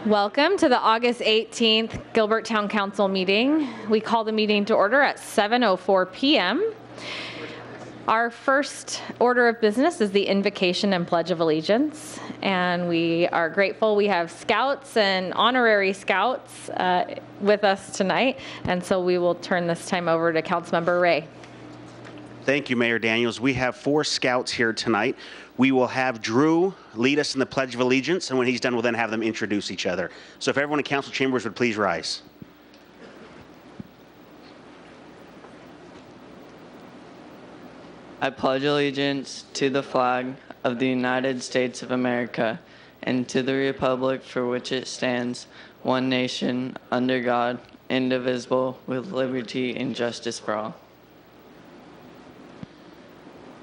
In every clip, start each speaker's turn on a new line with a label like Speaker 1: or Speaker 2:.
Speaker 1: Welcome to the August 18th Gilbert Town Council meeting. We call the meeting to order at 7:04 p.m. Our first order of business is the invocation and pledge of allegiance, and we are grateful we have scouts and honorary scouts with us tonight, and so we will turn this time over to Councilmember Ray.
Speaker 2: Thank you, Mayor Daniels. We have 4 scouts here tonight. We will have Drew lead us in the Pledge of Allegiance, and when he's done, we'll then have them introduce each other. So if everyone in council chambers would please rise.
Speaker 3: I pledge allegiance to the flag of the United States of America and to the republic for which it stands, one nation, under God, indivisible, with liberty and justice for all.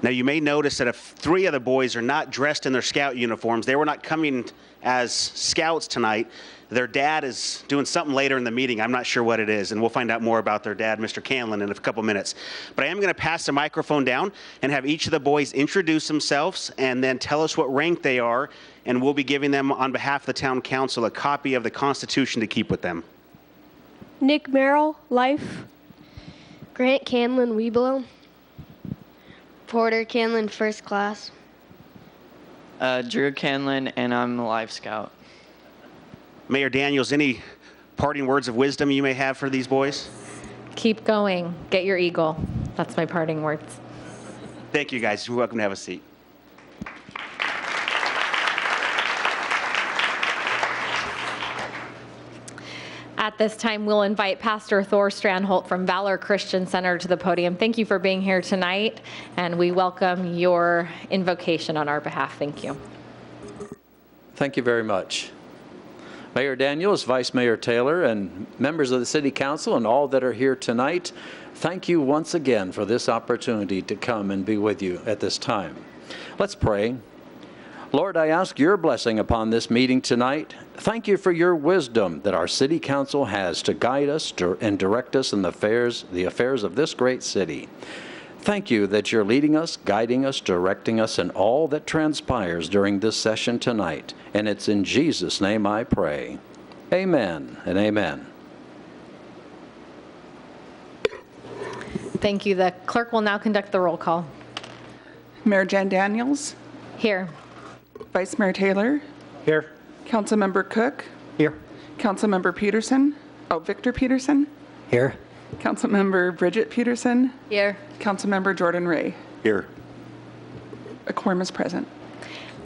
Speaker 2: Now, you may notice that if 3 of the boys are not dressed in their scout uniforms, they were not coming as scouts tonight. Their dad is doing something later in the meeting. I'm not sure what it is, and we'll find out more about their dad, Mr. Canlin, in a couple minutes. But I am going to pass the microphone down and have each of the boys introduce themselves and then tell us what rank they are, and we'll be giving them, on behalf of the town council, a copy of the Constitution to keep with them.
Speaker 4: Nick Merrill, Life.
Speaker 5: Grant Canlin, Weeblo. Porter Canlin, First Class.
Speaker 3: Drew Canlin, and I'm the Life Scout.
Speaker 2: Mayor Daniels, any parting words of wisdom you may have for these boys?
Speaker 1: Keep going. Get your eagle. That's my parting words.
Speaker 2: Thank you, guys. You're welcome to have a seat.
Speaker 1: At this time, we'll invite Pastor Thor Strandholt from Valor Christian Center to the podium. Thank you for being here tonight, and we welcome your invocation on our behalf. Thank you.
Speaker 6: Thank you very much. Mayor Daniels, Vice Mayor Taylor, and members of the City Council and all that are here tonight, thank you once again for this opportunity to come and be with you at this time. Let's pray. Lord, I ask your blessing upon this meeting tonight. Thank you for your wisdom that our City Council has to guide us and direct us in the affairs of this great city. Thank you that you're leading us, guiding us, directing us in all that transpires during this session tonight. And it's in Jesus' name I pray. Amen and amen.
Speaker 1: Thank you. The clerk will now conduct the roll call.
Speaker 7: Mayor Jan Daniels.
Speaker 1: Here.
Speaker 7: Vice Mayor Taylor.
Speaker 2: Here.
Speaker 7: Councilmember Cook.
Speaker 2: Here.
Speaker 7: Councilmember Peterson. Victor Peterson.
Speaker 8: Here.
Speaker 7: Councilmember Bridget Peterson.
Speaker 1: Here.
Speaker 7: Councilmember Jordan Ray.
Speaker 2: Here.
Speaker 7: A quorum is present.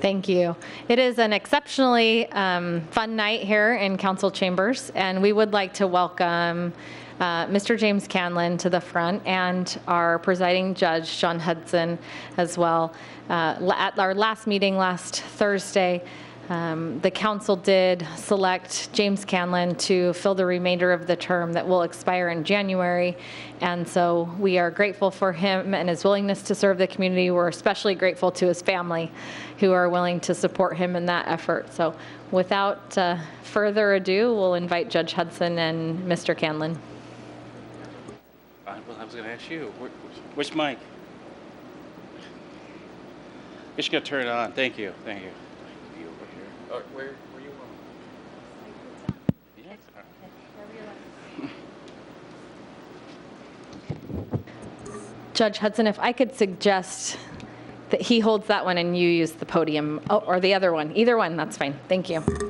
Speaker 1: Thank you. It is an exceptionally fun night here in council chambers, and we would like to welcome Mr. James Canlin to the front and our presiding judge, John Hudson, as well. At our last meeting last Thursday, the council did select James Canlin to fill the remainder of the term that will expire in January. And so we are grateful for him and his willingness to serve the community. We're especially grateful to his family who are willing to support him in that effort. So without further ado, we'll invite Judge Hudson and Mr. Canlin.
Speaker 9: Well, I was going to ask you, which mic? Just going to turn it on. Thank you. Thank you. Be over here. Where you want? Yeah.
Speaker 1: Judge Hudson, if I could suggest that he holds that one and you use the podium, or the other one. Either one, that's fine. Thank you.
Speaker 9: Okay,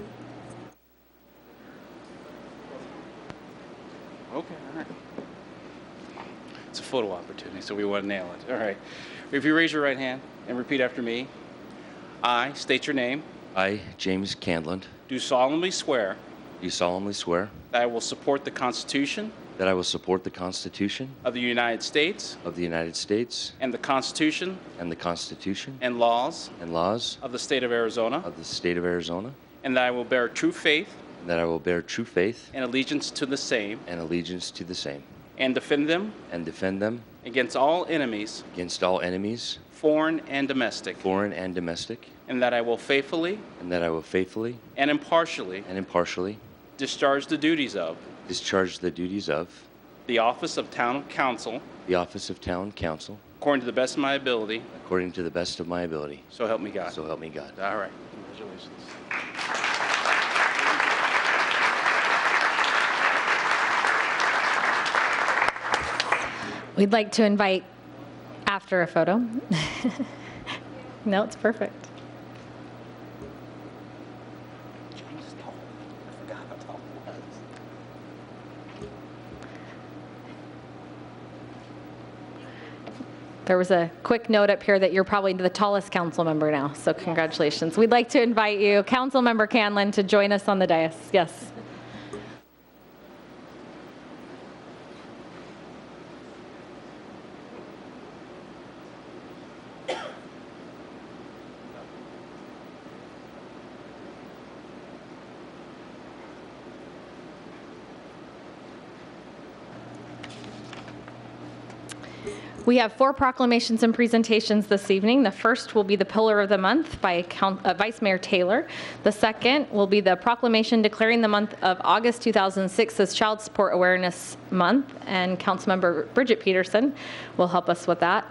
Speaker 9: all right. It's a photo opportunity, so we want to nail it. All right. If you raise your right hand and repeat after me. I state your name.
Speaker 8: I, James Canlin,
Speaker 9: Do solemnly swear
Speaker 8: do solemnly swear
Speaker 9: that I will support the Constitution
Speaker 8: that I will support the Constitution
Speaker 9: of the United States
Speaker 8: of the United States
Speaker 9: and the Constitution
Speaker 8: and the Constitution
Speaker 9: and laws
Speaker 8: and laws
Speaker 9: of the state of Arizona,
Speaker 8: of the state of Arizona,
Speaker 9: and that I will bear true faith
Speaker 8: and that I will bear true faith
Speaker 9: and allegiance to the same
Speaker 8: and allegiance to the same,
Speaker 9: and defend them against all enemies,
Speaker 8: against all enemies,
Speaker 9: foreign and domestic,
Speaker 8: and that I will faithfully
Speaker 9: and impartially discharge the duties of
Speaker 8: discharge the duties of
Speaker 9: the office of Town Council
Speaker 8: the office of Town Council
Speaker 9: according to the best of my ability,
Speaker 8: according to the best of my ability.
Speaker 9: so help me God.
Speaker 8: So help me God.
Speaker 9: All right. Congratulations.
Speaker 1: We'd like to invite after a photo. No, it's perfect. There was a quick note up here that you're probably the tallest council member now, so congratulations. We'd like to invite you, Councilmember Canlin, to join us on the dais. Yes. We have 4 proclamations and presentations this evening. The first will be the Pillar of the Month by Vice Mayor Taylor. The second will be the proclamation declaring the month of August 2006 as Child Support Awareness Month, and Councilmember Bridget Peterson will help us with that.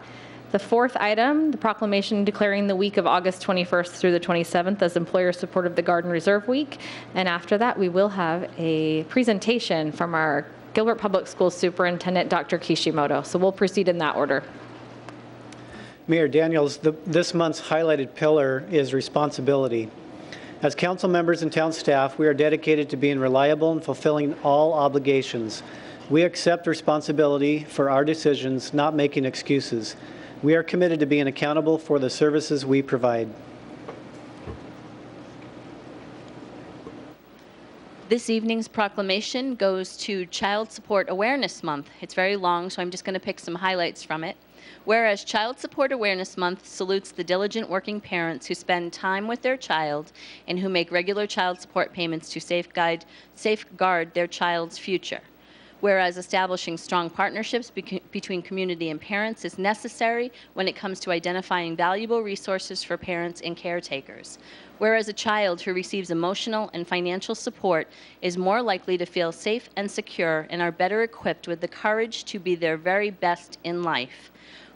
Speaker 1: The fourth item, the proclamation declaring the week of August 21st through the 27th as Employer Support of the Guard and Reserve Week. And after that, we will have a presentation from our Gilbert Public Schools Superintendent, Dr. Kishimoto. So we'll proceed in that order.
Speaker 10: Mayor Daniels, this month's highlighted pillar is responsibility. As council members and town staff, we are dedicated to being reliable and fulfilling all obligations. We accept responsibility for our decisions, not making excuses. We are committed to being accountable for the services we provide.
Speaker 11: This evening's proclamation goes to Child Support Awareness Month. It's very long, so I'm just going to pick some highlights from it. Whereas Child Support Awareness Month salutes the diligent working parents who spend time with their child and who make regular child support payments to safeguard their child's future. Whereas establishing strong partnerships between community and parents is necessary when it comes to identifying valuable resources for parents and caretakers. Whereas a child who receives emotional and financial support is more likely to feel safe and secure and are better equipped with the courage to be their very best in life.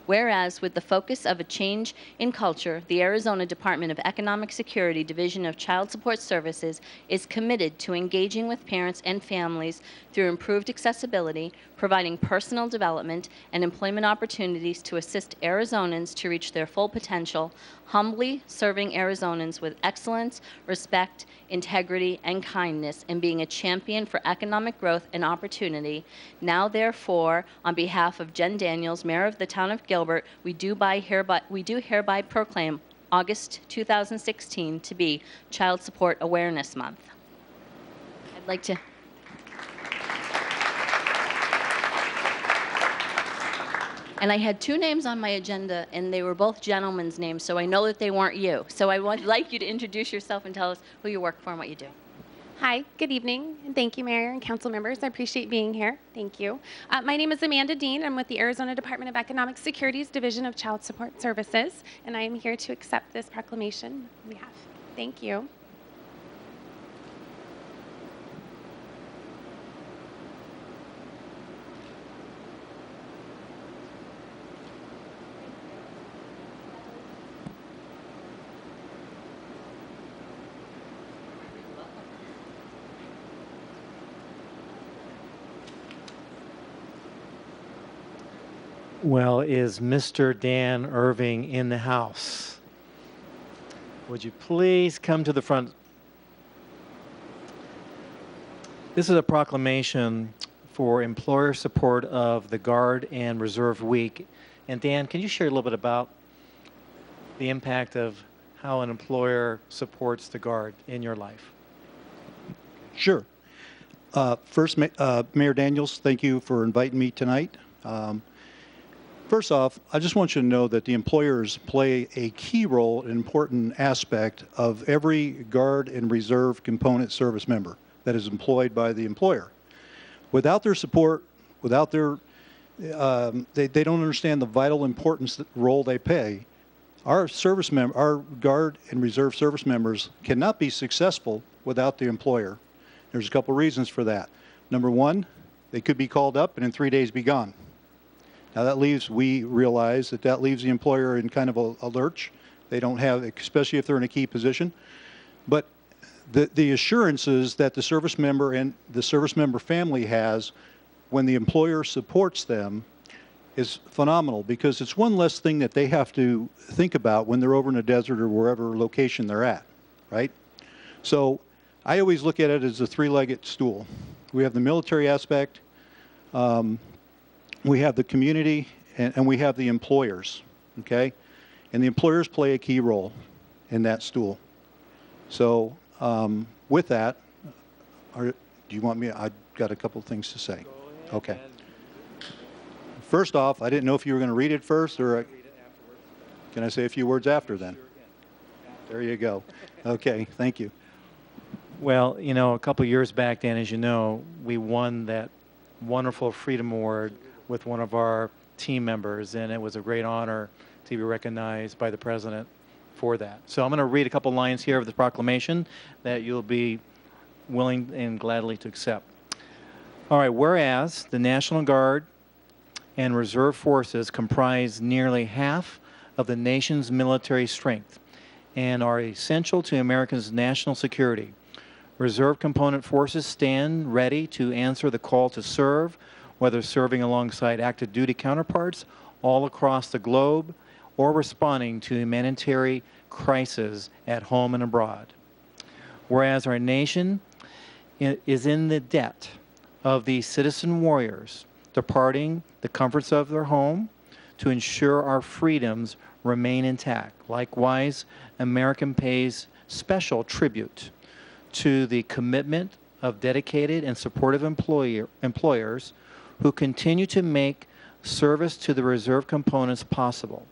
Speaker 11: Whereas, with the focus of a change in culture, the Arizona Department of Economic Security Division of Child Support Services is committed to engaging with parents and families through improved accessibility, providing personal development and employment opportunities to assist Arizonans to reach their full potential, humbly serving Arizonans with excellence, respect, integrity, and kindness, and being a champion for economic growth and opportunity. Now, therefore, on behalf of Jen Daniels, Mayor of the Town of Gilbert, we do hereby proclaim August 2016 to be Child Support Awareness Month. I'd like to... And I had 2 names on my agenda, and they were both gentlemen's names, so I know that they weren't you. So I would like you to introduce yourself and tell us who you work for and what you do.
Speaker 12: Hi, good evening, and thank you, Mayor and council members. I appreciate being here. Thank you. My name is Amanda Dean. I'm with the Arizona Department of Economic Security's Division of Child Support Services, and I am here to accept this proclamation on behalf. Thank you.
Speaker 13: Well, is Mr. Dan Irving in the house? Would you please come to the front? This is a proclamation for employer support of the Guard and Reserve Week. And Dan, can you share a little bit about the impact of how an employer supports the Guard in your life?
Speaker 14: Sure. First, Mayor Daniels, thank you for inviting me tonight. First off, I just want you to know that the employers play a key role, an important aspect of every Guard and Reserve component service member that is employed by the employer. Without their support, without their, they don't understand the vital importance role they play. Our Guard and Reserve service members cannot be successful without the employer. There's a couple reasons for that. Number one, they could be called up and in 3 days be gone. Now we realize that leaves the employer in kind of a lurch. They don't have, especially if they're in a key position. But the assurances that the service member and the service member family has when the employer supports them is phenomenal, because it's one less thing that they have to think about when they're over in the desert or wherever location they're at, right? So I always look at it as a three-legged stool. We have the military aspect, we have the community, and we have the employers, okay? And the employers play a key role in that stool. So with that, do you want me, I've got a couple of things to say. Okay. First off, I didn't know if you were going to read it first, or can I say a few words after then? There you go. Okay, thank you.
Speaker 13: Well, you know, a couple years back, Dan, as you know, we won that wonderful Freedom Award with one of our team members, and it was a great honor to be recognized by the President for that. So I'm going to read a couple lines here of the proclamation that you'll be willing and gladly to accept. All right, whereas the National Guard and Reserve Forces comprise nearly half of the nation's military strength and are essential to Americans' national security. Reserve component forces stand ready to answer the call to serve, whether serving alongside active duty counterparts all across the globe or responding to humanitarian crises at home and abroad. Whereas our nation is in the debt of these citizen warriors departing the comforts of their home to ensure our freedoms remain intact. Likewise, American pays special tribute to the commitment of dedicated and supportive employers who continue to make service to the reserve components possible.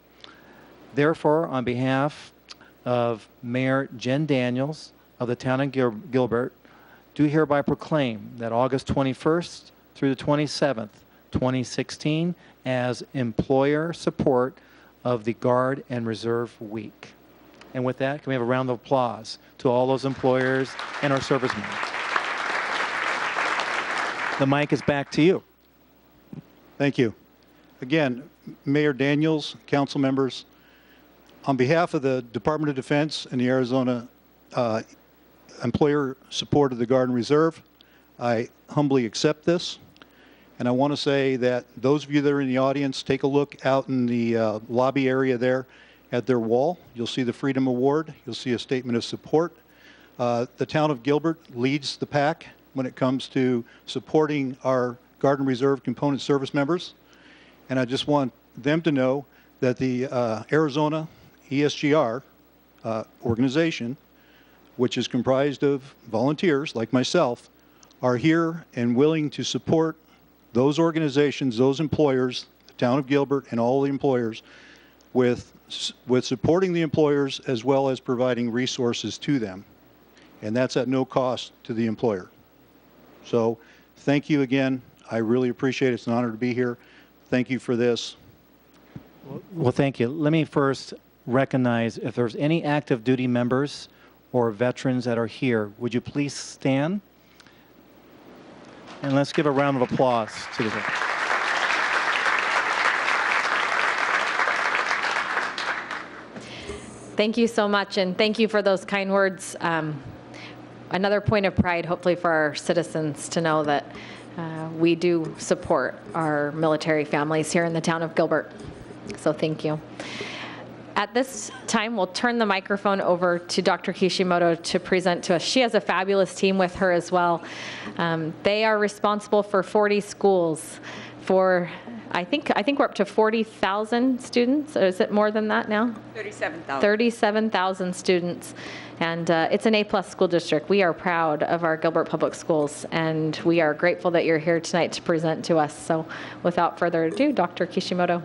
Speaker 13: Therefore, on behalf of Mayor Jen Daniels of the town of Gilbert, do hereby proclaim that August 21st through the 27th, 2016 as Employer Support of the Guard and Reserve Week. And with that, can we have a round of applause to all those employers and our servicemen? The mic is back to you.
Speaker 14: Thank you. Again, Mayor Daniels, council members, on behalf of the Department of Defense and the Arizona Employer Support of the Guard and Reserve, I humbly accept this. And I want to say that those of you that are in the audience, take a look out in the lobby area there at their wall. You'll see the Freedom Award. You'll see a statement of support. The town of Gilbert leads the pack when it comes to supporting our Guard and Reserve component service members. And I just want them to know that the Arizona ESGR organization, which is comprised of volunteers like myself, are here and willing to support those organizations, those employers, the town of Gilbert and all the employers, with supporting the employers as well as providing resources to them. And that's at no cost to the employer. So thank you again. I really appreciate it. It's an honor to be here. Thank you for this.
Speaker 13: Well, thank you. Let me first recognize if there's any active duty members or veterans that are here, would you please stand? And let's give a round of applause to the
Speaker 1: Thank you so much, and thank you for those kind words. Another point of pride, hopefully, for our citizens to know that we do support our military families here in the town of Gilbert. So thank you. At this time, we'll turn the microphone over to Dr. Kishimoto to present to us. She has a fabulous team with her as well. They are responsible for 40 schools for, I think we're up to 40,000 students. Or is it more than that now?
Speaker 15: 37,000.
Speaker 1: 37,000 students. And it's an A+ school district. We are proud of our Gilbert Public Schools, and we are grateful that you're here tonight to present to us. So without further ado, Dr. Kishimoto.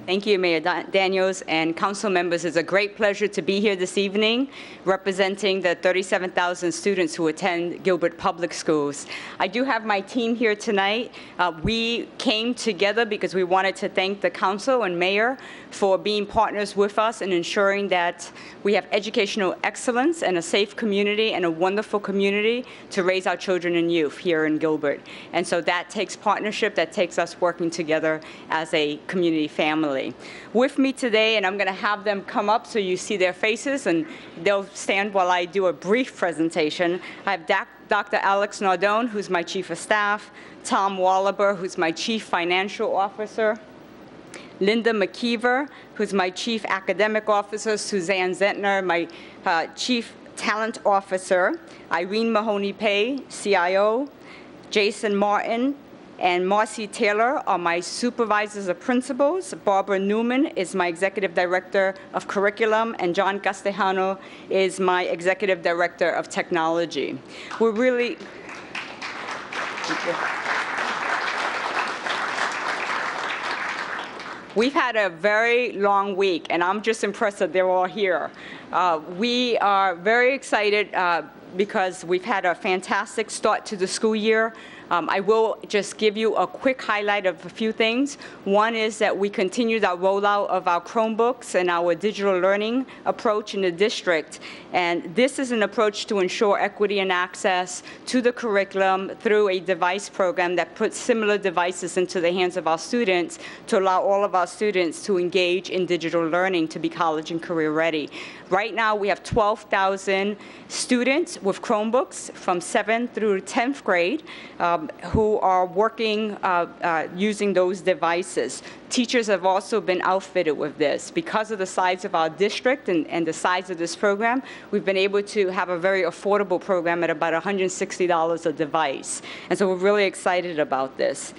Speaker 15: Thank you, Mayor Daniels and council members. It's a great pleasure to be here this evening representing the 37,000 students who attend Gilbert Public Schools. I do have my team here tonight. We came together because we wanted to thank the council and mayor for being partners with us in ensuring that we have educational excellence and a safe community and a wonderful community to raise our children and youth here in Gilbert. And so that takes partnership, that takes us working together as a community family. With me today, and I'm going to have them come up so you see their faces, and they'll stand while I do a brief presentation. I have Dr. Alex Nardone, who's my Chief of Staff, Tom Wallaber, who's my Chief Financial Officer, Linda McKeever, who's my Chief Academic Officer, Suzanne Zentner, my Chief Talent Officer, Irene Mahoney-Pay, CIO, Jason Martin, and Marcy Taylor are my supervisors of principals. Barbara Newman is my executive director of curriculum, and John Castellano is my executive director of technology. We're really... We've had a very long week, and I'm just impressed that they're all here. We are very excited because we've had a fantastic start to the school year. I will just give you a quick highlight of a few things. One is that we continued our rollout of our Chromebooks and our digital learning approach in the district. And this is an approach to ensure equity and access to the curriculum through a device program that puts similar devices into the hands of our students to allow all of our students to engage in digital learning to be college and career ready. Right now, we have 12,000 students with Chromebooks from 7th through 10th grade who are working using those devices. Teachers have also been outfitted with this. Because of the size of our district and the size of this program, we've been able to have a very affordable program at about $160 a device. And so we're really excited about this.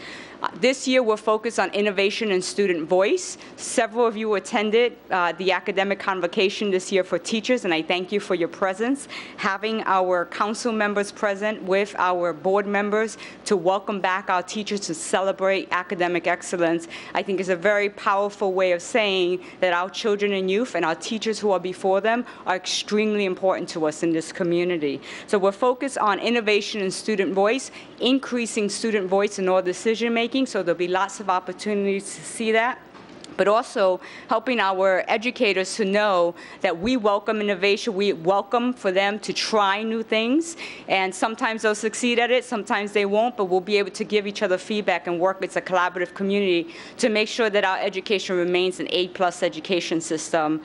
Speaker 15: This year, we're focused on innovation and student voice. Several of you attended the academic convocation this year for teachers, and I thank you for your presence. Having our council members present with our board members to welcome back our teachers to celebrate academic excellence, I think is a very powerful way of saying that our children and youth and our teachers who are before them are extremely important to us in this community. So we're focused on innovation and student voice, increasing student voice in all decision-making, so there'll be lots of opportunities to see that, but also helping our educators to know that we welcome innovation. We welcome for them to try new things, and sometimes they'll succeed at it, sometimes they won't, but we'll be able to give each other feedback and work as a collaborative community to make sure that our education remains an A+ education system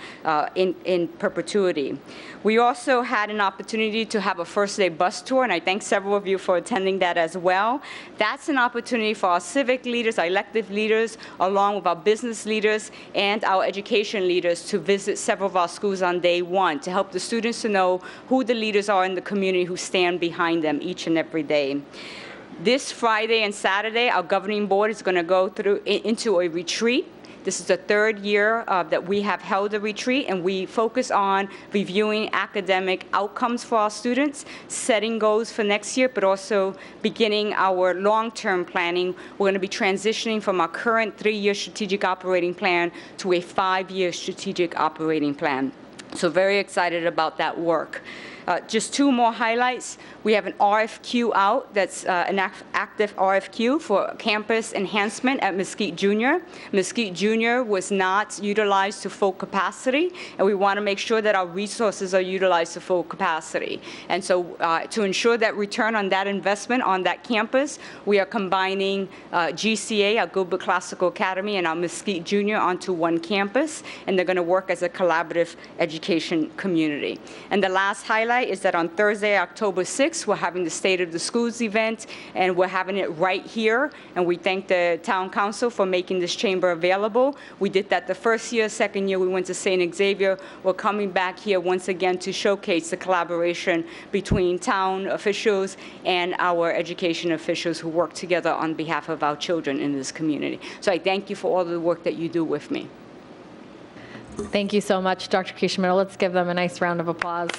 Speaker 15: in perpetuity. We also had an opportunity to have a first day bus tour, and I thank several of you for attending that as well. That's an opportunity for our civic leaders, our elected leaders, along with our business leaders and our education leaders to visit several of our schools on day one to help the students to know who the leaders are in the community who stand behind them each and every day. This Friday and Saturday, our governing board is going to go into a retreat. This is the third year that we have held a retreat, and we focus on reviewing academic outcomes for our students, setting goals for next year, but also beginning our long-term planning. We're going to be transitioning from our current 3-year strategic operating plan to a 5-year strategic operating plan. So very excited about that work. Just two more highlights. We have an RFQ out that's an active RFQ for campus enhancement at Mesquite Junior. Mesquite Junior was not utilized to full capacity, and we want to make sure that our resources are utilized to full capacity. And so to ensure that return on that investment on that campus, we are combining GCA, our Gilbert Classical Academy, and our Mesquite Junior onto one campus, and they're going to work as a collaborative education community. And the last highlight is that on Thursday, October 6th, we're having the State of the Schools event, and we're having it right here. And we thank the Town Council for making this chamber available. We did that the first year. Second year, we went to St. Xavier. We're coming back here once again to showcase the collaboration between town officials and our education officials who work together on behalf of our children in this community. So I thank you for all the work that you do with me.
Speaker 1: Thank you so much, Dr. Kishimoto. Let's give them a nice round of applause.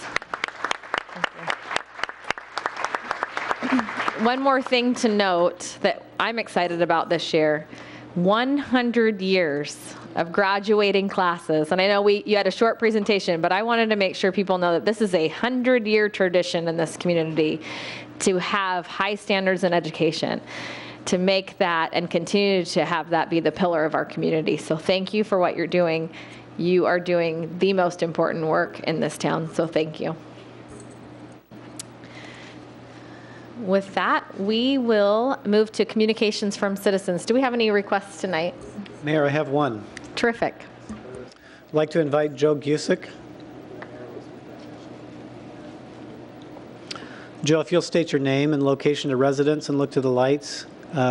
Speaker 1: One more thing to note that I'm excited about this year. 100 years of graduating classes. And I know you had a short presentation, but I wanted to make sure people know that this is a 100-year tradition in this community to have high standards in education, to make that and continue to have that be the pillar of our community. So thank you for what you're doing. You are doing the most important work in this town, so thank you. With that, we will move to communications from citizens. Do we have any requests tonight?
Speaker 10: Mayor, I have one.
Speaker 1: Terrific.
Speaker 10: I'd like to invite Joe Gusick. Joe, if you'll state your name and location of residence and look to the lights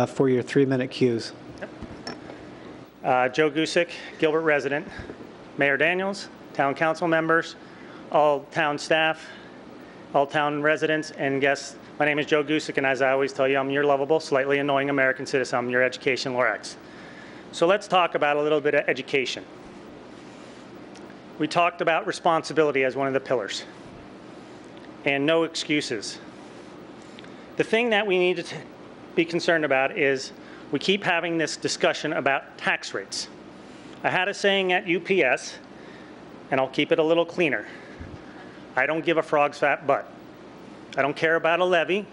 Speaker 10: for your 3-minute cues.
Speaker 16: Joe Gusick, Gilbert resident. Mayor Daniels, town council members, all town staff, all town residents and guests. My name is Joe Gusick, and as I always tell you, I'm your lovable, slightly annoying American citizen. I'm your education Lorax. So let's talk about a little bit of education. We talked about responsibility as one of the pillars, and no excuses. The thing that we need to be concerned about is we keep having this discussion about tax rates. I had a saying at UPS, and I'll keep it a little cleaner. I don't give a frog's fat butt. I don't care about a levy.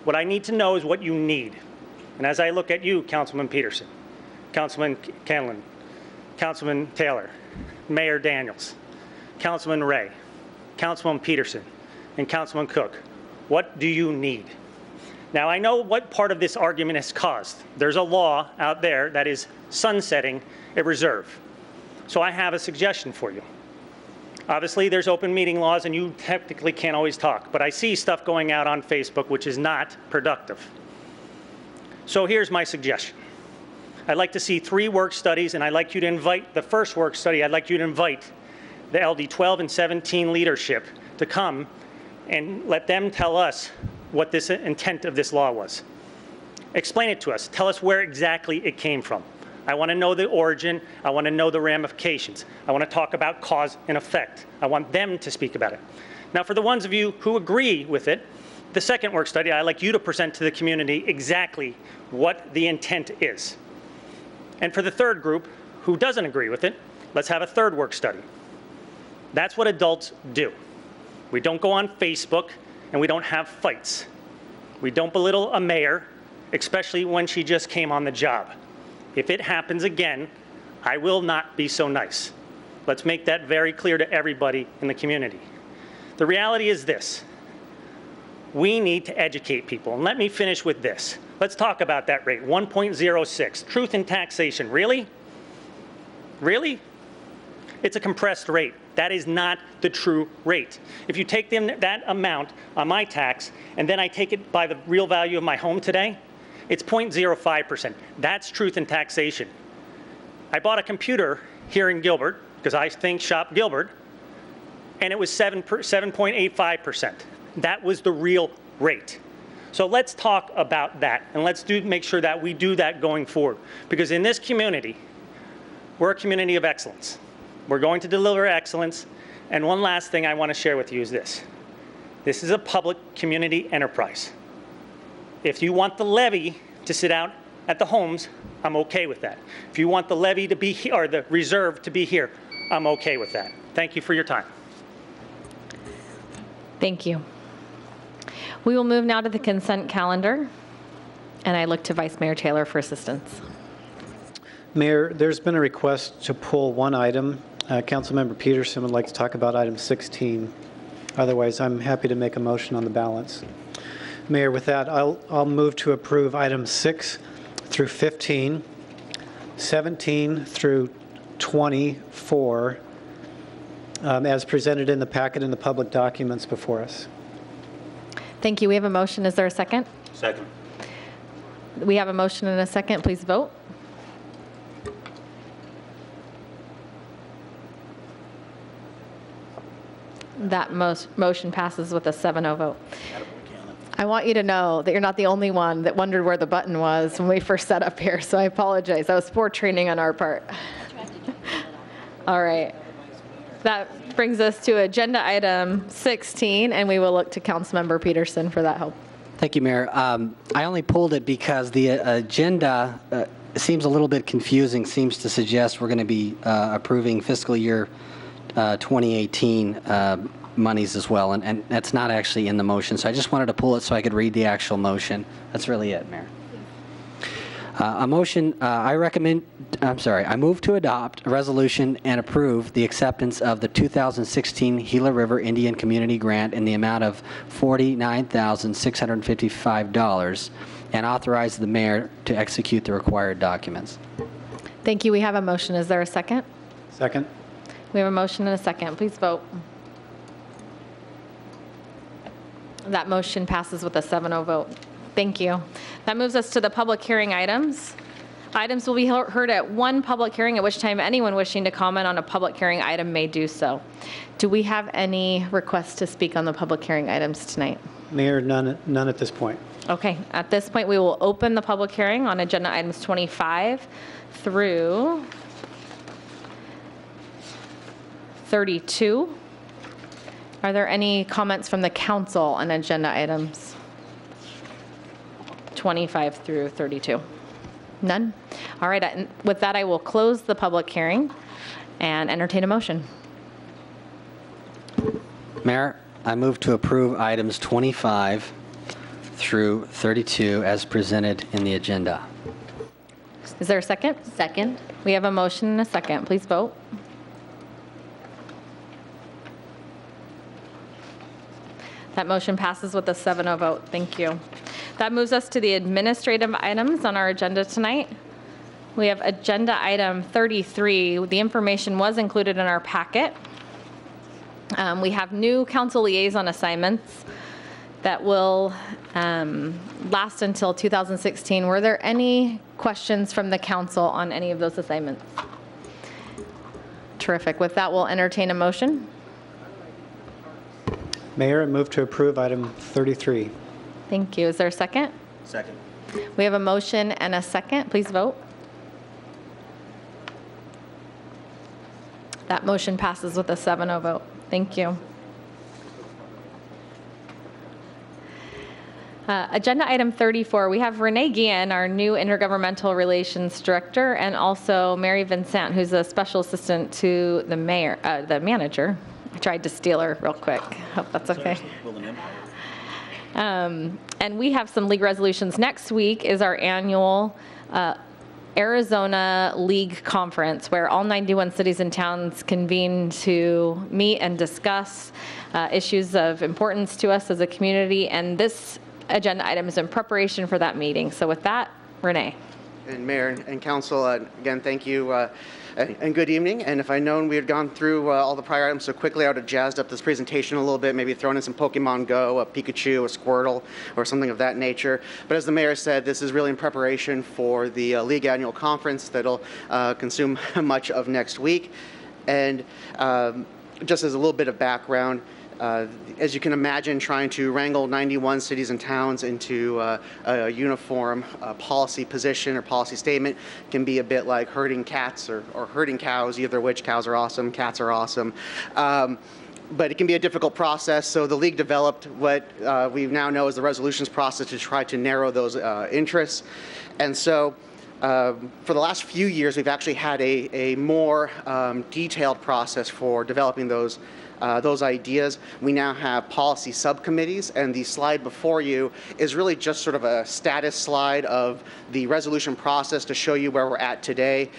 Speaker 16: What I need to know is what you need. And as I look at you, Councilman Peterson, Councilman Canlin, Councilman Taylor, Mayor Daniels, Councilman Ray, Councilman Peterson, and Councilman Cook, what do you need? Now, I know what part of this argument has caused. There's a law out there that is sunsetting a reserve. So I have a suggestion for you. Obviously, there's open meeting laws, and you technically can't always talk, but I see stuff going out on Facebook which is not productive. So here's my suggestion. I'd like to see 3 work studies, and I'd like you to invite the first work study. I'd like you to invite the LD 12 and 17 leadership to come and let them tell us what this intent of this law was. Explain it to us. Tell us where exactly it came from. I want to know the origin. I want to know the ramifications. I want to talk about cause and effect. I want them to speak about it. Now, for the ones of you who agree with it, the second work study, I'd like you to present to the community exactly what the intent is. And for the third group who doesn't agree with it, let's have a third work study. That's what adults do. We don't go on Facebook and we don't have fights. We don't belittle a mayor, especially when she just came on the job. If it happens again, I will not be so nice. Let's make that very clear to everybody in the community. The reality is this. We need to educate people. And let me finish with this. Let's talk about that rate, 1.06. Truth in taxation, really? Really? It's a compressed rate. That is not the true rate. If you take that amount on my tax, and then I take it by the real value of my home today, it's 0.05%. That's truth in taxation. I bought a computer here in Gilbert, because I think shop Gilbert, and it was 7.85%. That was the real rate. So let's talk about that, and let's make sure that we do that going forward. Because in this community, we're a community of excellence. We're going to deliver excellence. And one last thing I want to share with you is this. This is a public community enterprise. If you want the levy to sit out at the homes, I'm okay with that. If you want the levy to be here, or the reserve to be here, I'm okay with that. Thank you for your time.
Speaker 1: Thank you. We will move now to the consent calendar, and I look to Vice Mayor Taylor for assistance.
Speaker 10: Mayor, there's been a request to pull one item. Councilmember Peterson would like to talk about item 16. Otherwise, I'm happy to make a motion on the balance. Mayor, with that, I'll move to approve items 6 through 15, 17 through 24, as presented in the packet in the public documents before us.
Speaker 1: Thank you. We have a motion. Is there a second?
Speaker 2: Second.
Speaker 1: We have a motion and a second. Please vote. That motion passes with a 7-0 vote. I want you to know that you're not the only one that wondered where the button was when we first set up here, so I apologize. That was poor training on our part. All right. That brings us to agenda item 16, and we will look to Councilmember Peterson for that help.
Speaker 17: Thank you, Mayor. I only pulled it because the agenda seems a little bit confusing, seems to suggest we're going to be approving fiscal year 2018 monies as well, and that's not actually in the motion. So I just wanted to pull it so I could read the actual motion. That's really it, Mayor. I move to adopt a resolution and approve the acceptance of the 2016 Gila River Indian Community Grant in the amount of $49,655 and authorize the mayor to execute the required documents.
Speaker 1: Thank you. We have a motion. Is there a second?
Speaker 10: Second.
Speaker 1: We have a motion and a second. Please vote. That motion passes with a 7-0 vote. Thank you. That moves us to the public hearing items. Items will be heard at one public hearing, at which time anyone wishing to comment on a public hearing item may do so. Do we have any requests to speak on the public hearing items tonight?
Speaker 10: Mayor, none at this point.
Speaker 1: Okay. At this point, we will open the public hearing on agenda items 25 through 32. Are there any comments from the council on agenda items 25 through 32? None? All right. With that, I will close the public hearing and entertain a motion.
Speaker 17: Mayor, I move to approve items 25 through 32 as presented in the agenda.
Speaker 1: Is there a second?
Speaker 11: Second.
Speaker 1: We have a motion and a second. Please vote. That motion passes with a 7-0 vote. Thank you. That moves us to the administrative items on our agenda tonight. We have agenda item 33. The information was included in our packet. We have new council liaison assignments that will last until 2016. Were there any questions from the council on any of those assignments? Terrific. With that, we'll entertain a motion.
Speaker 10: Mayor, I move to approve item 33.
Speaker 1: Thank you. Is there a second?
Speaker 2: Second.
Speaker 1: We have a motion and a second. Please vote. That motion passes with a 7-0 vote. Thank you. Agenda item 34, we have Renee Guillen, our new Intergovernmental Relations Director, and also Mary Vincent, who's a special assistant to the mayor, the manager. I tried to steal her real quick. Hope that's okay. And we have some league resolutions. Next week is our annual Arizona League Conference, where all 91 cities and towns convene to meet and discuss issues of importance to us as a community. And this agenda item is in preparation for that meeting. So with that, Renee.
Speaker 18: And Mayor and Council, again, thank you and good evening. And if I'd known we had gone through all the prior items so quickly, I would have jazzed up this presentation a little bit, maybe thrown in some Pokemon Go, a Pikachu, a Squirtle, or something of that nature. But as the Mayor said, this is really in preparation for the League Annual Conference that'll consume much of next week. And just as a little bit of background, as you can imagine, trying to wrangle 91 cities and towns into a uniform policy position or policy statement can be a bit like herding cats or herding cows, either which. Cows are awesome, cats are awesome. But it can be a difficult process, so the League developed what we now know as the resolutions process to try to narrow those interests. And so for the last few years, we've actually had a more detailed process for developing those ideas. We now have policy subcommittees, and the slide before you is really just sort of a status slide of the resolution process to show you where we're at today.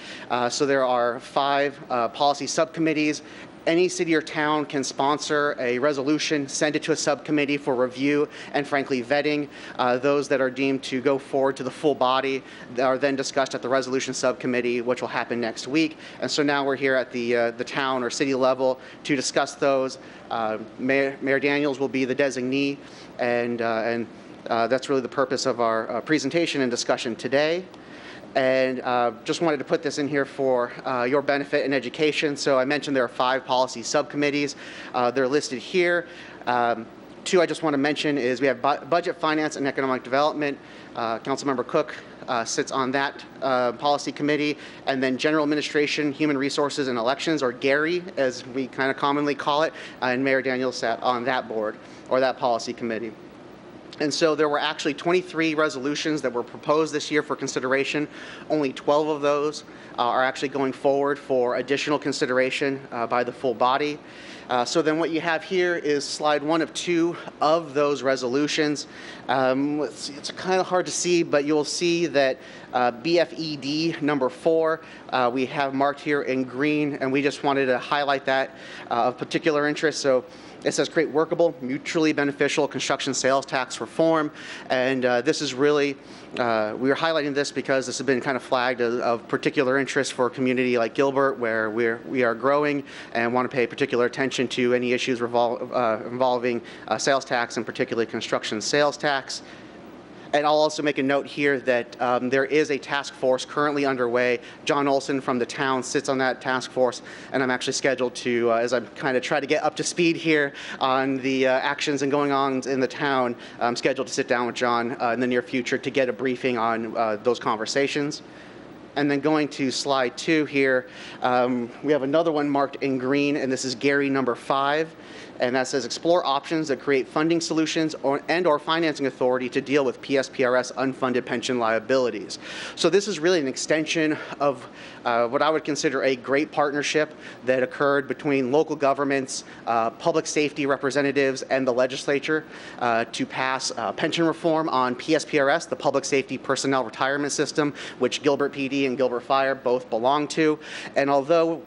Speaker 18: So there are 5 policy subcommittees. Any city or town can sponsor a resolution, send it to a subcommittee for review and, frankly, vetting. Those that are deemed to go forward to the full body are then discussed at the resolution subcommittee, which will happen next week. And so now we're here at the town or city level to discuss those. Mayor Daniels will be the designee, and that's really the purpose of our presentation and discussion today. And just wanted to put this in here for your benefit and education. So I mentioned there are 5 policy subcommittees. They're listed here. 2 I just want to mention is we have Budget, Finance, and Economic Development. Councilmember Cook sits on that policy committee. And then General Administration, Human Resources, and Elections, or GARY, as we kind of commonly call it. And Mayor Daniels sat on that board, or that policy committee. And so there were actually 23 resolutions that were proposed this year for consideration. Only 12 of those are actually going forward for additional consideration by the full body. So then what you have here is slide 1 of 2 of those resolutions. Let's see, it's kind of hard to see, but you'll see that BFED number 4 we have marked here in green, and we just wanted to highlight that of particular interest. So it says create workable, mutually beneficial construction sales tax reform, and this is really, we are highlighting this because this has been kind of flagged of particular interest for a community like Gilbert, where we are growing and want to pay particular attention to any issues involving sales tax, and particularly construction sales tax. And I'll also make a note here that there is a task force currently underway. John Olson from the town sits on that task force, and I'm actually scheduled to, as I kind of try to get up to speed here on the actions and going on in the town, I'm scheduled to sit down with John in the near future to get a briefing on those conversations. And then going to slide 2 here, we have another one marked in green, and this is Gary number 5. And that says explore options that create funding solutions and/or financing authority to deal with PSPRS unfunded pension liabilities. So this is really an extension of what I would consider a great partnership that occurred between local governments, public safety representatives, and the legislature to pass pension reform on PSPRS, the Public Safety Personnel Retirement System, which Gilbert PD and Gilbert Fire both belong to. And although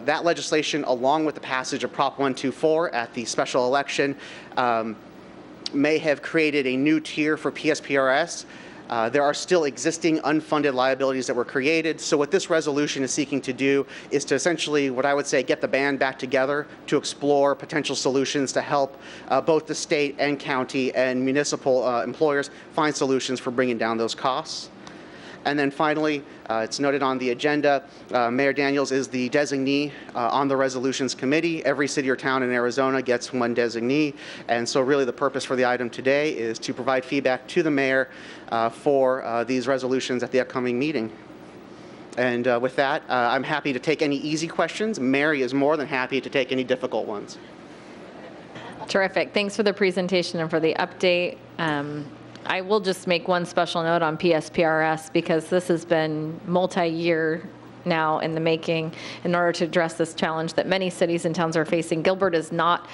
Speaker 18: that legislation, along with the passage of Prop 124 at the special election, may have created a new tier for PSPRS, there are still existing unfunded liabilities that were created. So what this resolution is seeking to do is to essentially, what I would say, get the band back together to explore potential solutions to help both the state and county and municipal employers find solutions for bringing down those costs. And then finally, it's noted on the agenda, Mayor Daniels is the designee on the resolutions committee. Every city or town in Arizona gets one designee. And so really the purpose for the item today is to provide feedback to the mayor for these resolutions at the upcoming meeting. And with that, I'm happy to take any easy questions. Mary is more than happy to take any difficult ones.
Speaker 1: Terrific. Thanks for the presentation and for the update. I will just make one special note on PSPRS because this has been multi-year now in the making in order to address this challenge that many cities and towns are facing. Gilbert is not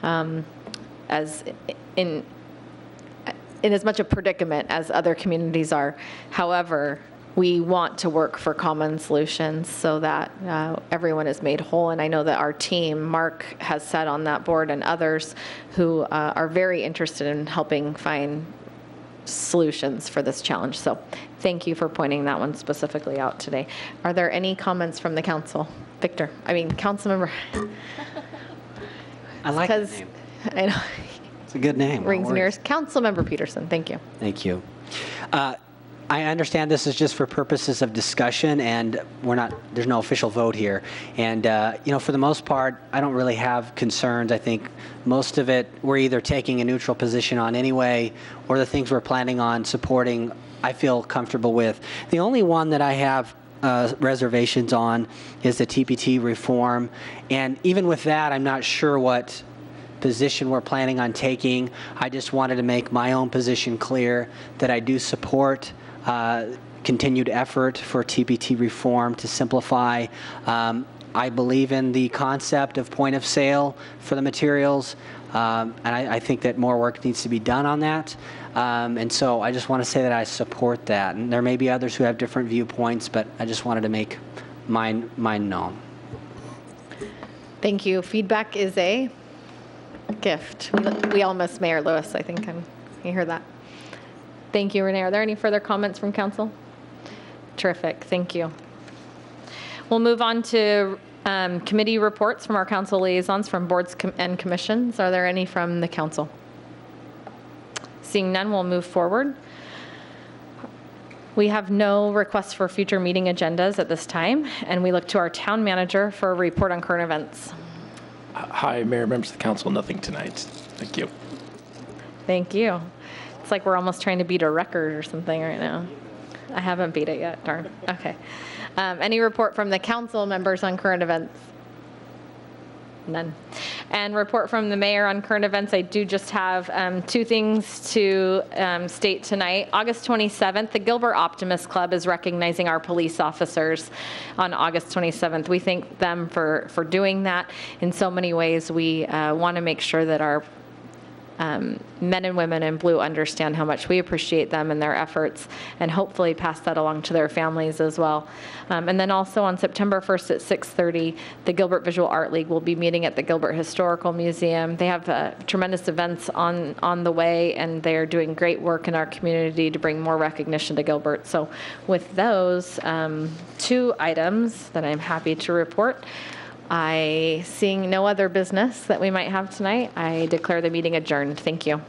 Speaker 1: as in as much a predicament as other communities are. However, we want to work for common solutions so that everyone is made whole. And I know that our team, Mark has sat on that board, and others who are very interested in helping find solutions for this challenge. So thank you for pointing that one specifically out today. Are there any comments from the council? Victor, Councilmember.
Speaker 17: I like that name.
Speaker 1: I know.
Speaker 17: It's a good name.
Speaker 1: Rings and ears. Councilmember Peterson, thank you.
Speaker 17: Thank you. I understand this is just for purposes of discussion, and there's no official vote here. And, for the most part, I don't really have concerns. I think most of it we're either taking a neutral position on anyway, or the things we're planning on supporting, I feel comfortable with. The only one that I have reservations on is the TPT reform. And even with that, I'm not sure what position we're planning on taking. I just wanted to make my own position clear that I do support continued effort for TPT reform to simplify. I believe in the concept of point of sale for the materials, and I think that more work needs to be done on that. And so I just want to say that I support that. And there may be others who have different viewpoints, but I just wanted to make mine known.
Speaker 1: Thank you. Feedback is a gift. We all miss Mayor Lewis, I think. You hear that? Thank you, Renee. Are there any further comments from council? Terrific. Thank you. We'll move on to committee reports from our council liaisons from boards and commissions. Are there any from the council? Seeing none, we'll move forward. We have no requests for future meeting agendas at this time, and we look to our town manager for a report on current events.
Speaker 19: Hi, Mayor, members of the council. Nothing tonight. Thank you.
Speaker 1: Thank you. It's like we're almost trying to beat a record or something right now. I haven't beat it yet, darn. Okay. Any report from the council members on current events? None. And report from the mayor on current events. I do just have two things to state tonight. August 27th, the Gilbert Optimist Club is recognizing our police officers on August 27th. We thank them for doing that. In so many ways, we want to make sure that our men and women in blue understand how much we appreciate them and their efforts, and hopefully pass that along to their families as well. And then also on September 1st at 6:30, the Gilbert Visual Art League will be meeting at the Gilbert Historical Museum. They have tremendous events on the way, and they're doing great work in our community to bring more recognition to Gilbert. So with those two items that I'm happy to report, seeing no other business that we might have tonight, I declare the meeting adjourned. Thank you.